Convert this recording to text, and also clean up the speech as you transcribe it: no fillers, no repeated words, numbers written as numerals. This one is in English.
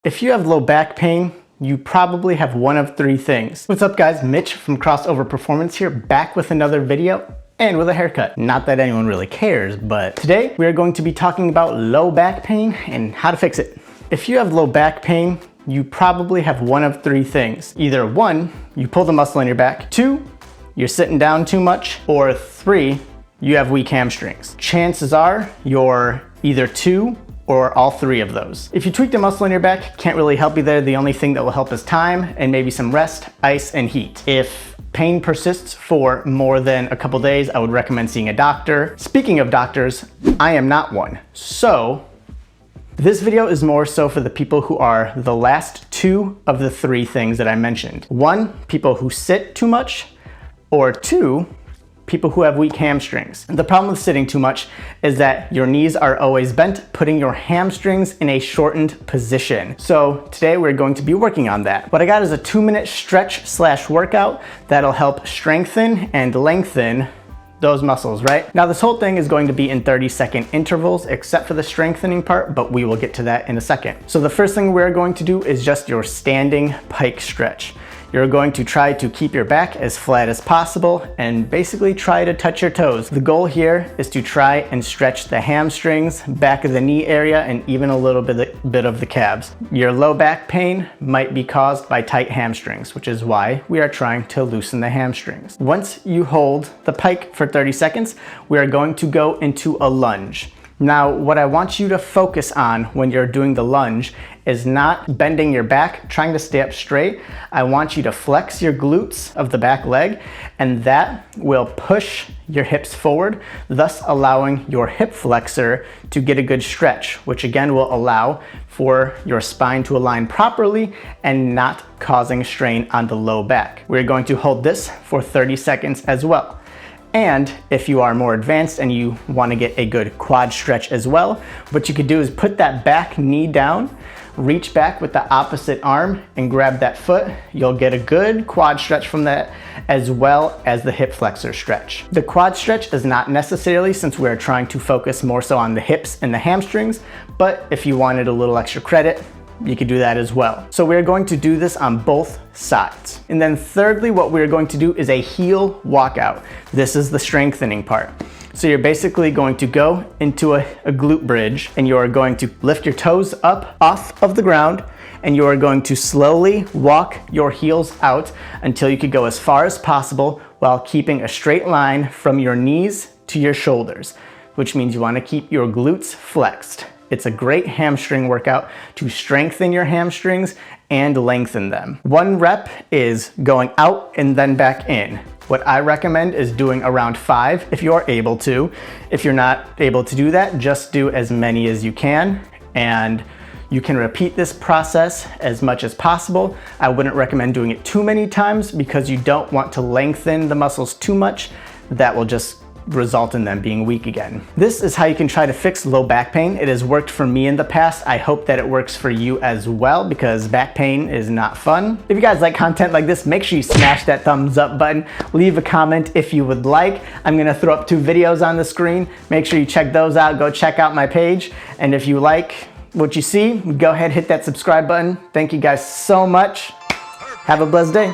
If you have low back pain, you probably have one of three things. What's up guys, Mitch from Crossover Performance here, back with another video and with a haircut. Not that anyone really cares, but today we are going to be talking about low back pain and how to fix it. If you have low back pain, you probably have one of three things. Either one, you pull the muscle in your back, two, you're sitting down too much, or three, you have weak hamstrings. Chances are you're either two or all three of those. If you tweak the muscle in your back, can't really help you there. The only thing that will help is time and maybe some rest, ice, and heat. If pain persists for more than a couple days, I would recommend seeing a doctor. Speaking of doctors, I am not one. So this video is more so for the people who are the last two of the three things that I mentioned. One, people who sit too much, or two, people who have weak hamstrings. The problem with sitting too much is that your knees are always bent, putting your hamstrings in a shortened position. So today we're going to be working on that. What I got is a 2-minute stretch / workout that'll help strengthen and lengthen those muscles, right? Now this whole thing is going to be in 30-second intervals, except for the strengthening part, but we will get to that in a second. So the first thing we're going to do is just your standing pike stretch. You're going to try to keep your back as flat as possible and basically try to touch your toes. The goal here is to try and stretch the hamstrings, back of the knee area, and even a little bit of the calves. Your low back pain might be caused by tight hamstrings, which is why we are trying to loosen the hamstrings. Once you hold the pike for 30 seconds, we are going to go into a lunge. Now, what I want you to focus on when you're doing the lunge is not bending your back, trying to stay up straight. I want you to flex your glutes of the back leg, and that will push your hips forward, thus allowing your hip flexor to get a good stretch, which again will allow for your spine to align properly and not causing strain on the low back. We're going to hold this for 30 seconds as well. And if you are more advanced and you want to get a good quad stretch as well, what you could do is put that back knee down, reach back with the opposite arm and grab that foot. You'll get a good quad stretch from that, as well as the hip flexor stretch. The quad stretch is not necessarily, since we're trying to focus more so on the hips and the hamstrings, but if you wanted a little extra credit, you could do that as well. So we're going to do this on both sides. And then thirdly, what we're going to do is a heel walkout. This is the strengthening part. So you're basically going to go into a glute bridge, and you are going to lift your toes up off of the ground, and you are going to slowly walk your heels out until you could go as far as possible while keeping a straight line from your knees to your shoulders, which means you want to keep your glutes flexed. It's a great hamstring workout to strengthen your hamstrings and lengthen them. 1 rep is going out and then back in. What I recommend is doing around 5 if you're able to. If you're not able to do that, just do as many as you can, and you can repeat this process as much as possible. I wouldn't recommend doing it too many times because you don't want to lengthen the muscles too much. That will just result in them being weak again. This is how you can try to fix low back pain. It has worked for me in the past. I hope that it works for you as well, because back pain is not fun. If you guys like content like this, make sure you smash that thumbs up button. Leave a comment if you would like. I'm gonna throw up 2 videos on the screen. Make sure you check those out. Go check out my page. And if you like what you see, go ahead, hit that subscribe button. Thank you guys so much. Have a blessed day.